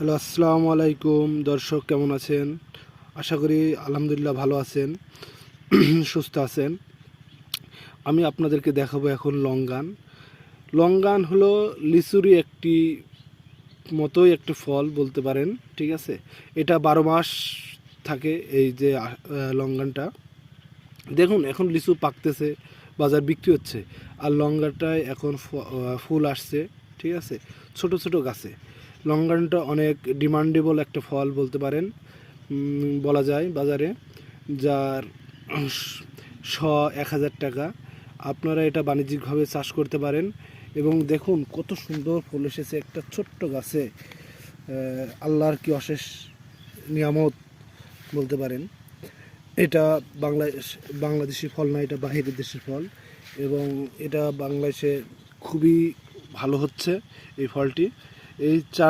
Hello, আসসালামু আলাইকুম দর্শক, কেমন আছেন? আশা করি আলহামদুলিল্লাহ ভালো আছেন, সুস্থ আছেন। আমি আপনাদেরকে দেখাবো এখন লঙ্গান। লঙ্গান হলো লিচুরই একটি মতোই একটি ফল বলতে পারেন, ঠিক আছে। এটা 12 মাস থাকে এই যে লঙ্গানটা। দেখুন এখন লিচু পাকতেছে, বাজার বিক্রি হচ্ছে, আর লঙ্গাটায় এখন ফুল আসছে, ঠিক আছে, ছোট ছোট গাছে। লঙ্গানটা অনেক ডিমান্ডেবল একটা ফল বলতে পারেন, বলা যায় বাজারে, যার শ 1,000 টাকা। আপনারা এটা বাণিজ্যিকভাবে চাষ করতে পারেন। এবং দেখুন কত সুন্দর ফুল এসেছে একটা ছোট্ট গাছে। আল্লাহর কি অশেষ নিয়ামত বলতে পারেন। এটা বাংলাদেশি ফল না, এটা বাহিরের দেশের ফল, এবং এটা বাংলাদেশে খুবই ভালো হচ্ছে এই ফলটি। এই